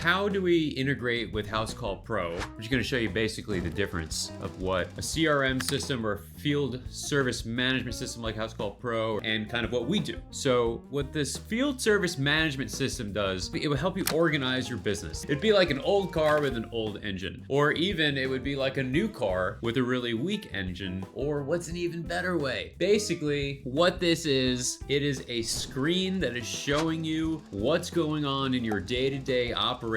how do we integrate with Housecall Pro? I'm just going to show you basically the difference of what a CRM system or field service management system like Housecall Pro and kind of what we do. So what this field service management system does, it will help you organize your business. It'd be like an old car with an old engine, or even it would be like a new car with a really weak engine, or what's an even better way? Basically, what this is, it is a screen that is showing you what's going on in your day-to-day operations,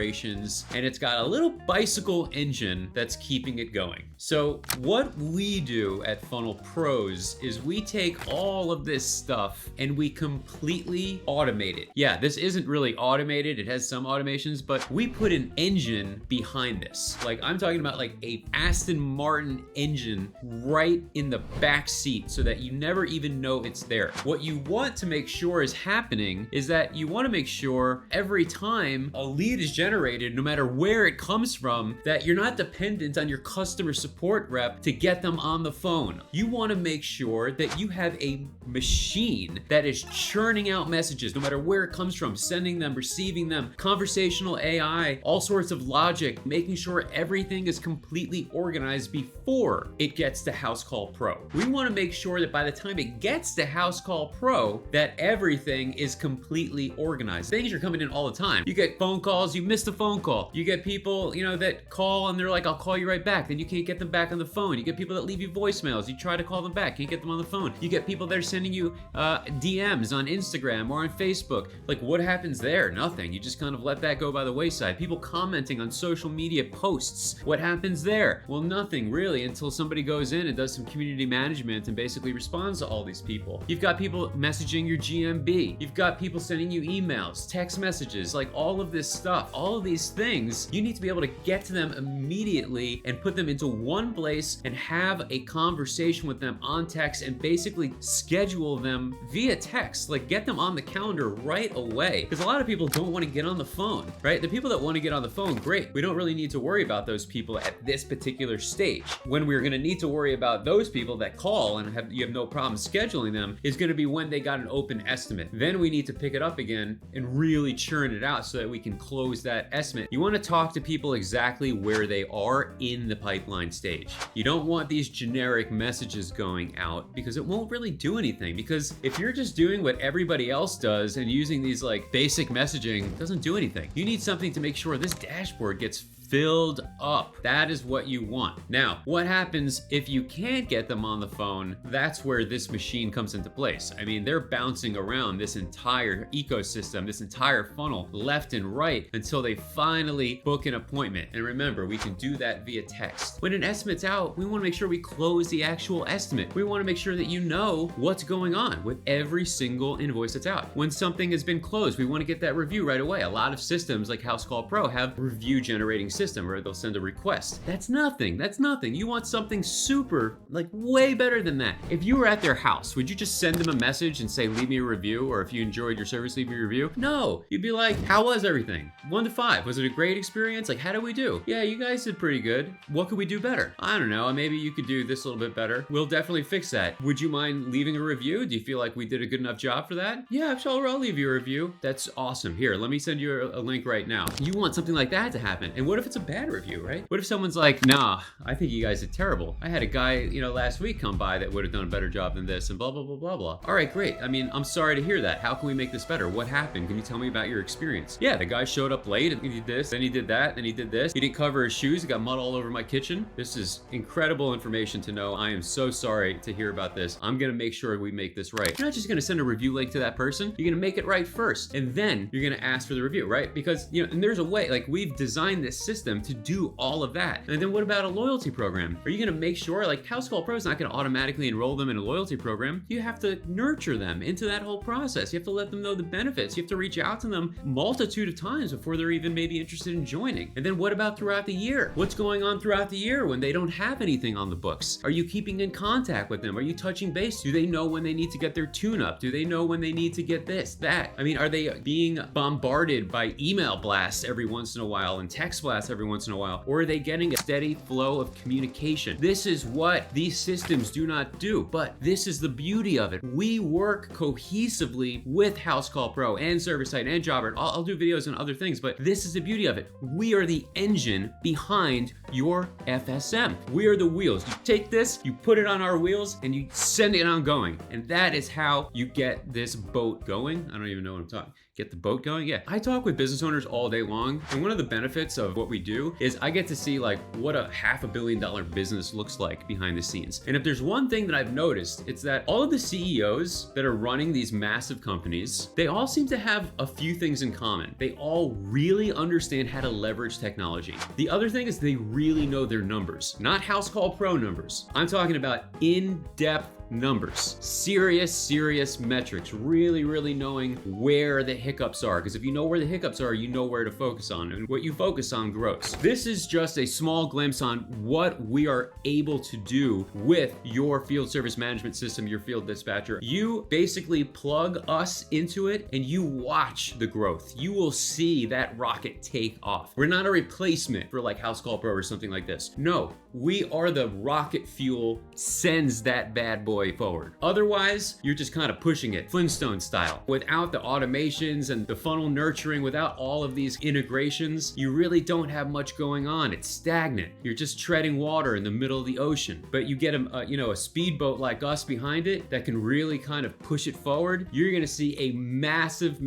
and it's got a little bicycle engine that's keeping it going. So what we do at Funnel Pros is we take all of this stuff and we completely automate it. Yeah, this isn't really automated. It has some automations, but we put an engine behind this. Like, I'm talking about like a Aston Martin engine right in the back seat so that you never even know it's there. What you want to make sure is happening is that you want to make sure every time a lead is generated, no matter where it comes from, that you're not dependent on your customer support rep to get them on the phone. You want to make sure that you have a machine that is churning out messages, no matter where it comes from, sending them, receiving them, conversational AI, all sorts of logic, making sure everything is completely organized before it gets to Housecall Pro. We want to make sure that by the time it gets to Housecall Pro, that everything is completely organized. Things are coming in all the time. You get phone calls, you missed a phone call. You get people, that call and they're like, I'll call you right back. Then you can't get them back on the phone. You get people that leave you voicemails. You try to call them back, can't get them on the phone. You get people that are sending you DMs on Instagram or on Facebook. Like, what happens there? Nothing. You just kind of let that go by the wayside. People commenting on social media posts. What happens there? Well, nothing really until somebody goes in and does some community management and basically responds to all these people. You've got people messaging your GMB. You've got people sending you emails, text messages, like all of this stuff. All of these things, you need to be able to get to them immediately and put them into one place and have a conversation with them on text and basically schedule them via text. Like, get them on the calendar right away. Because a lot of people don't want to get on the phone, right? The people that want to get on the phone, great. We don't really need to worry about those people at this particular stage. When we're going to need to worry about those people that call and you have no problem scheduling them is going to be when they got an open estimate. Then we need to pick it up again and really churn it out so that we can close that estimate. You want to talk to people exactly where they are in the pipeline stage. You don't want these generic messages going out because it won't really do anything. Because if you're just doing what everybody else does and using these like basic messaging, it doesn't do anything. You need something to make sure this dashboard gets filled up. That is what you want. Now, what happens if you can't get them on the phone? That's where this machine comes into place. I mean, they're bouncing around this entire ecosystem, this entire funnel, left and right, until they finally book an appointment. And remember, we can do that via text. When an estimate's out, we want to make sure we close the actual estimate. We want to make sure that you know what's going on with every single invoice that's out. When something has been closed, we want to get that review right away. A lot of systems like Housecall Pro have review generating system where they'll send a request. That's nothing. That's nothing. You want something super, like way better than that. If you were at their house, would you just send them a message and say, leave me a review? Or if you enjoyed your service, leave me a review? No. You'd be like, how was everything? 1 to 5. Was it a great experience? Like, how did we do? Yeah, you guys did pretty good. What could we do better? I don't know. Maybe you could do this a little bit better. We'll definitely fix that. Would you mind leaving a review? Do you feel like we did a good enough job for that? Yeah, sure, I'll leave you a review. That's awesome. Here, let me send you a link right now. You want something like that to happen. And what if it's a bad review, right? What if someone's like, nah, I think you guys did terrible. I had a guy, last week come by that would have done a better job than this and blah, blah, blah, blah, blah. All right, great. I mean, I'm sorry to hear that. How can we make this better? What happened? Can you tell me about your experience? Yeah, the guy showed up late and he did this, then he did that, then he did this. He didn't cover his shoes. He got mud all over my kitchen. This is incredible information to know. I am so sorry to hear about this. I'm going to make sure we make this right. You're not just going to send a review link to that person. You're going to make it right first. And then you're going to ask for the review, right? Because, and there's a way, like, we've designed this system to do all of that. And then what about a loyalty program? Are you going to make sure, like, Housecall Pro is not going to automatically enroll them in a loyalty program. You have to nurture them into that whole process. You have to let them know the benefits. You have to reach out to them multitude of times before they're even maybe interested in joining. And then what about throughout the year? What's going on throughout the year when they don't have anything on the books? Are you keeping in contact with them? Are you touching base? Do they know when they need to get their tune-up? Do they know when they need to get this, that? I mean, are they being bombarded by email blasts every once in a while and text blasts chats every once in a while? Or are they getting a steady flow of communication? This is what these systems do not do, but this is the beauty of it. We work cohesively with Housecall Pro and ServiceTitan and Jobber. I'll do videos on other things, but this is the beauty of it. We are the engine behind your FSM. We are the wheels. You take this, you put it on our wheels, and you send it on going. And that is how you get this boat going. I don't even know what I'm talking. Get the boat going? Yeah. I talk with business owners all day long, and one of the benefits of what we do is I get to see like what a $500 million business looks like behind the scenes. And if there's one thing that I've noticed, it's that all of the CEOs that are running these massive companies, they all seem to have a few things in common. They all really understand how to leverage technology. The other thing is they really know their numbers, not Housecall Pro numbers. I'm talking about in-depth numbers, serious metrics, really knowing where the hiccups are. Because if you know where the hiccups are, you know where to focus on, and what you focus on grows. This is just a small glimpse on what we are able to do with your field service management system, your field dispatcher. You basically plug us into it and you watch the growth. You will see that rocket take off. We're not a replacement for like Housecall Pro or something like this. No, we are the rocket fuel sends that bad boy forward. Otherwise, you're just kind of pushing it Flintstone style. Without the automations and the funnel nurturing, without all of these integrations, you really don't have much going on. It's stagnant. You're just treading water in the middle of the ocean. But you get a speedboat like us behind it that can really kind of push it forward. You're going to see a massive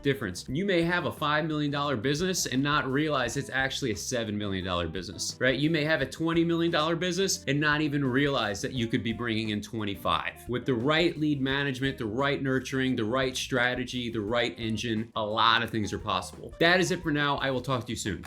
difference. You may have a $5 million business and not realize it's actually a $7 million business, right? You may have a $20 million business and not even realize that you could be bringing in 25. With the right lead management, the right nurturing, the right strategy, the right engine, a lot of things are possible. That is it for now. I will talk to you soon.